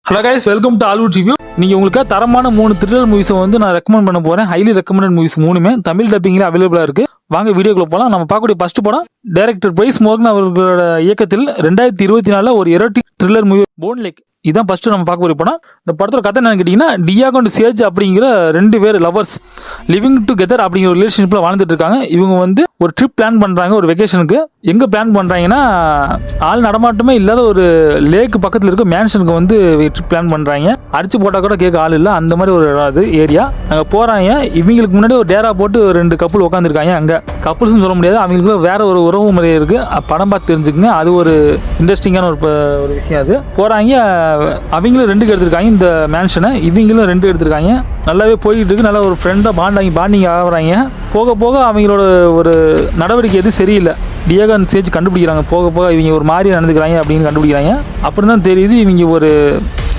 Hello guys, welcome to Allwood review. நீங்க உங்களுக்கு தரமான 3 த்ரில்லர் மூவிஸை வந்து நான் ரெக்கமெண்ட் பண்ண போறேன். ஹைலி ரெக்கமெண்டட் மூவிஸ் 3மே தமிழ் டப்பிங்ல அவைலபிளா இருக்கு. வாங்க வீடியோக்குள்ள போலாம். நம்ம பார்க்கக்கூடிய ஃபர்ஸ்ட் படம் டைரக்டர் பிரைஸ் மோர்கன் அவர்களோட இயக்கத்தில் 2024 ஒரு erotic thriller movie Bone Lake. இதான் ஃபர்ஸ்ட் நம்ம பார்க்க போற படம். இந்த படத்தோட கதை என்னன்னு கேட்டீங்கன்னா, டியாகோ அண்ட் சேஜ் அப்படிங்கிற 2 பேர் லவர்ஸ் லிவிங் டுகெதர் அப்படிங்கிற ஒரு ரிலேஷன்ஷிப்ல வாழ்ந்துட்டு இருக்காங்க. இவங்க வந்து ஒரு ட்ரிப் பிளான் பண்றாங்க ஒரு வெக்கேஷனுக்கு. எங்க பிளான் பண்றாங்கன்னா, ஆள் நடமாட்டமே இல்லாத ஒரு லேக் பக்கத்தில் இருக்க மேன்ஷனுக்கு வந்து ட்ரிப் பிளான் பண்றாங்க. அடிச்சு போட்டா கூட கேட்க ஆள் இல்லை, அந்த மாதிரி ஒரு அது ஏரியா. அங்கே போறாங்க. இவங்களுக்கு முன்னாடி ஒரு டேரா போட்டு 2 கப்புள் உட்காந்துருக்காங்க. அங்கே கப்புள்ஸ்னு சொல்ல முடியாது, அவங்களுக்கு வேற ஒரு உறவு முறை இருக்கு. படம் பார்த்து தெரிஞ்சுக்குங்க. அது ஒரு இன்ட்ரெஸ்டிங்கான ஒரு விஷயம். அது போறாங்க. அவங்களும் 2 எடுத்திருக்காங்க இந்த மேன்ஷனை, இவங்களும் 2 எடுத்திருக்காங்க. நல்லாவே போயிட்டு இருக்கு. நல்லா ஒரு ஃப்ரெண்டாக பாண்டிங் ஆகுறாங்க. போக போக அவங்களோட ஒரு நடவடிக்கை எதுவும் சரியில்லை. டியாகோ அண்ட் சேஜ் கண்டுபிடிக்கிறாங்க. போக போக இவங்க ஒரு மாதிரி நடந்துக்கிறாங்க அப்படின்னு கண்டுபிடிக்கிறாங்க. அப்புறம் தான் தெரியுது இவங்க ஒரு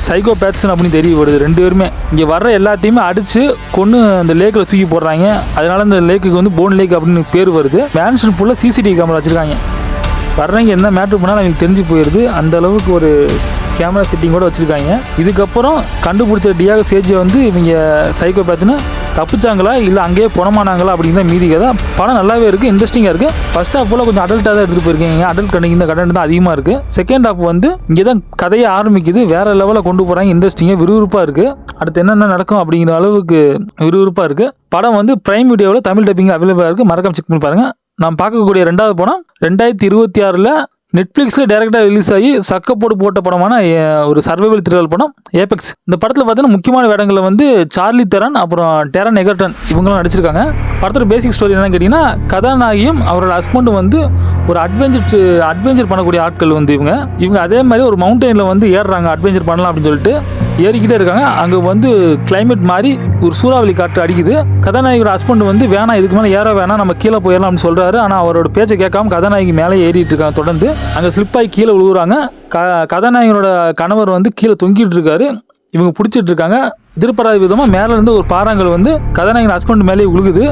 சைக்கோபேத்ஸ் அப்படின்னு தெரிய வருது. 2 பேருமே இங்கே வர்ற எல்லாத்தையுமே அடித்து கொன்று அந்த லேக்கில் தூக்கி போடுறாங்க. அதனால அந்த லேக்குக்கு வந்து போன் லேக் அப்படின்னு பேர் வருது. மேன்ஷன் ஃபுல்லாக சிசிடிவி கேமரா வச்சுருக்காங்க. வர்றவங்க என்ன மேட்ரு பண்ணாலும் அவங்களுக்கு தெரிஞ்சு போயிடுது. அந்த அளவுக்கு ஒரு கேமரா செட்டிங் கூட வச்சுருக்காங்க. இதுக்கப்புறம் கண்டுபிடிச்ச டியாகோ சேஜை வந்து இவங்க சைக்கோபேத்துன்னு தப்பிச்சாங்களா இல்லை அங்கேயே புறமானாங்களா அப்படிங்கிற மீதி கதை. படம் நல்லாவே இருக்குது, இன்ட்ரெஸ்டிங்காக இருக்குது. ஃபர்ஸ்ட் ஹாஃப் ஃபுல்லாக கொஞ்சம் அடல்ட்டாக தான் எடுத்துகிட்டு போயிருக்கீங்க. அடல்ட் கண்டிங் இந்த கண்டென்ட் தான் அதிகமாக இருக்குது. செகண்ட் ஹாஃப் வந்து இங்கே தான் கதையை ஆரம்பிக்குது. வேறு லெவலில் கொண்டு போகிறாங்க. இன்ட்ரெஸ்டிங்காக விறுவிறுப்பாக இருக்குது. அடுத்து என்னென்ன நடக்கும் அப்படிங்கிற அளவுக்கு விறுவிறுப்பாக இருக்குது. படம் வந்து பிரைம் வீடியோவில் தமிழ் டப்பிங் அவைலபிளாக இருக்குது. மறக்காம செக் பண்ணி பாருங்கள். நாம் பார்க்கக்கூடிய 2வது படம் 2026 நெட்ஃப்ளிக்ஸில் டேரெக்டாக ரிலீஸ் ஆகி சக்கப்போடு போட்ட படமான ஒரு சர்வைவல் த்ரில்லர் படம் ஏபெக்ஸ். இந்த படத்தில் பார்த்தீங்கன்னா முக்கியமான வேடங்களில் வந்து சார்லி தெரன் அப்புறம் டெரன் எகர்டன் இவங்களாம் நடிச்சிருக்காங்க. படத்தோட பேசிக் ஸ்டோரி என்னன்னு கேட்டிங்கன்னா, கதாநாயகியும் அவரோட ஹஸ்பண்டும் வந்து ஒரு அட்வென்ச்சர் பண்ணக்கூடிய ஆட்கள் வந்து இவங்க அதே மாதிரி ஒரு மவுண்டெயினில் வந்து ஏறுறாங்க. அட்வென்ச்சர் பண்ணலாம் அப்படின்னு சொல்லிட்டு ஏறிக்கிட்டே இருக்காங்க. அங்கே வந்து கிளைமேட் மாதிரி ஒரு சூறாவளி காற்று அடிக்குது. கதாநாயகியோட ஹஸ்பண்ட் வந்து வேணாம், இதுக்கு மேலே ஏற வேணாம், நம்ம கீழே போயிடலாம் அப்படின்னு சொல்கிறாரு. ஆனால் அவரோட பேச்சை கேட்காம கதாநாயகி மேலே ஏறிட்டு இருக்காங்க. தொடர்ந்து அங்கே ஸ்லிப்பாகி கீழே விழுகுறாங்க. கதாநாயகனோட கணவர் வந்து கீழே தொங்கிட்டு இருக்காரு. இவங்க பிடிச்சிட்டு இருக்காங்க. எதிர்பாராத விதமாக மேலே இருந்து ஒரு பாறாங்கல் வந்து கதாநாயகன் ஹஸ்பண்ட் மேலே விழுகுது.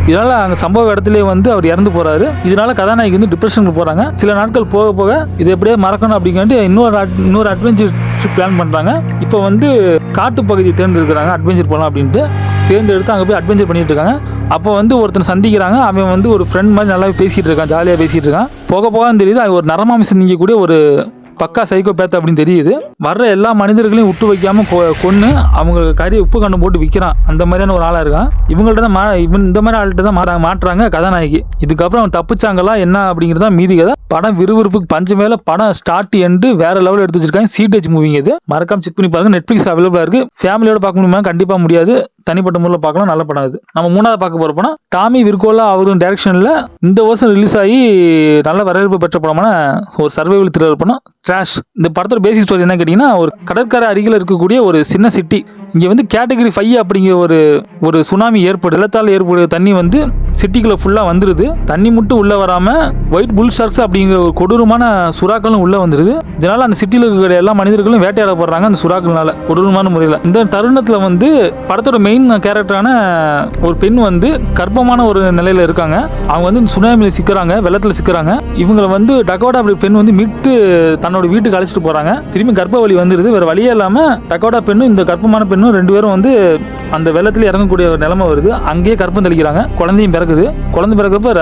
இதனால அங்கே சம்பவ இடத்துலேயே வந்து அவர் இறந்து போறாரு. இதனால கதாநாயகி வந்து டிப்ரெஷனுக்கு போறாங்க. சில நாட்கள் போக போக இதை எப்படியே மறக்கணும் அப்படிங்கிட்டு இன்னொரு அட்வென்ச்சர் ட்ரிப் பிளான் பண்றாங்க. இப்போ வந்து காட்டு பகுதியை தேர்ந்தெடுக்கிறாங்க. அட்வென்ச்சர் போகலாம் அப்படின்ட்டு தேர்ந்தெடுத்து அங்கே போய் அட்வென்ச்சர் பண்ணிட்டு இருக்காங்க. அப்போ வந்து ஒருத்தர் சந்திக்கிறாங்க. அவன் வந்து ஒரு ஃப்ரெண்ட் மாதிரி நல்லாவே பேசிட்டு இருக்கான், ஜாலியாக பேசிட்டு இருக்கான். போக போக தெரியுது அவன் ஒரு நரமாமிசம் நீங்கக்கூடிய ஒரு பக்கா சைக்கோபேத் அப்படின்னு தெரியுது. வர்ற எல்லா மனிதர்களையும் விட்டு வைக்காம கொன்று அவங்க கறி உப்பு கண்டு போட்டு விற்கிறான். அந்த மாதிரியான ஒரு ஆளாக இருக்கான். இவங்கள்ட்ட தான் இந்த மாதிரி ஆள்கிட்ட தான் மாட்டுறாங்க கதாநாயகி. இதுக்கப்புறம் அவன் தப்பிச்சாங்களா என்ன அப்படிங்கிறது தான் மீதி கதை. படம் விறுவிறுப்புக்கு பஞ்சு மேல. படம் ஸ்டார்ட் எண்டு வேற லெவலில் எடுத்து வச்சிருக்காங்க. சீட்டேஜ் மூவிங் இது. மறக்காம செக் பண்ணி பாருங்க. நெட்ஃபிளிக்ஸ் அவைலபிளா இருக்கு. ஃபேமிலியோட பார்க்க முடியுமா? கண்டிப்பா முடியாது. தனிப்பட்ட முறையில் பார்க்கலாம். நல்ல படம் இது. நம்ம 3வது பார்க்க போற படம் டாமி விர்கோலா அவரும் டைரக்ஷன்ல இந்த வருஷம் ரிலீஸ் ஆகி நல்ல வரவேற்பு பெற்ற படமான ஒரு சர்வைவல் த்ரில்லர் படம் ட்ராஷ். இந்த படத்தோட பேசிக் ஸ்டோரி என்ன கேட்டீங்கன்னா, ஒரு கடற்கரை அருகில் இருக்கக்கூடிய ஒரு சின்ன சிட்டி. இங்கே வந்து கேட்டகரி 5 அப்படிங்கிற ஒரு சுனாமி ஏற்படுது. வெள்ளத்தால் ஏற்படுற தண்ணி வந்து சிட்டிக்குள்ள ஃபுல்லாக வந்துடுது. தண்ணி மட்டும் உள்ளே வராமல் ஒயிட் புல் ஷார்க்ஸ் அப்படிங்கிற ஒரு கொடூரமான சுறாக்களும் உள்ளே வந்துடுது. இதனால அந்த சிட்டியில் இருக்கிற எல்லா மனிதர்களும் வேட்டையாடப்படுறாங்க அந்த சுறாக்கள்னால கொடூரமான முறையில். இந்த தருணத்தில் வந்து படத்தோட மெயின் கேரக்டரான ஒரு பெண் வந்து கர்ப்பமான ஒரு நிலையில் இருக்காங்க. அவங்க வந்து சுனாமியில் சிக்கிறாங்க, வெள்ளத்தில் சிக்கிறாங்க. இவங்களை வந்து டக்கோடா பெண் வந்து மீட்டு தன்னோட வீட்டுக்கு அழைச்சிட்டு போகிறாங்க. திரும்பி கர்ப்ப வலி வந்துடுது. வேறு வழியே இல்லாமல் டக்கோடா பெண்ணும் இந்த கர்ப்பமான பெண்ணும் 2 பேரும் வந்து அந்த வெள்ளத்தில் இறங்கக்கூடிய ஒரு நிலைமை வருது. அங்கேயே கர்ப்பம் தெளிக்கிறாங்க. குழந்தையும் பிறகுது. குழந்தை பிறகுறப்ப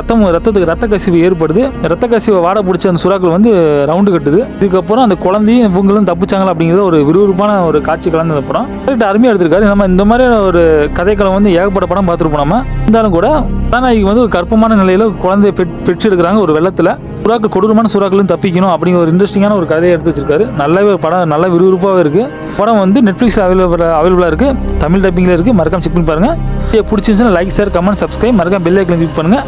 ரத்த கசிவு ஏற்படுது. ரத்த கசிவை வாட பிடிச்ச அந்த சுறாக்கள் வந்து ரவுண்டு கட்டுது. இதுக்கப்புறம் அந்த குழந்தையும் இவங்களும் தப்பிச்சாங்களா அப்படிங்கிறது ஒரு விறுவிறுப்பான ஒரு காட்சி கலந்து படம். அருமையாக எடுத்திருக்காரு. நம்ம இந்த மாதிரி ஒரு கதைக்களம் வந்து ஏகப்பட்ட படம் பார்த்துருப்போம். நம்ம இருந்தாலும் கூட கதாநாயகி வந்து ஒரு கர்ப்பமான நிலையில் குழந்தையை பெற்றெடுக்கிறாங்க. ஒரு வெள்ளத்தில் சுறாக்கள் கொடூரமான சுறாக்களும் தப்பிக்கணும் அப்படிங்கிற ஒரு இன்ட்ரெஸ்டிங்கான ஒரு கதையை எடுத்து வச்சிருக்காரு. நல்லாவே படம் நல்ல விறுவிறுப்பாகவே இருக்கு. படம் வந்து நெட்ஃப்ளிக்ஸ் அவைலபிளாக இருக்கு. தமிழ் டப்பிங்ல இருக்கு. மறக்காம செக் பண்ணி பாருங்க. பிடிச்சிருந்துச்சுன்னா லைக், ஷேர், கமெண்ட், சப்ஸ்கிரைப், மறக்காம பெல் ஐகான் கிளிக் பண்ணுங்க.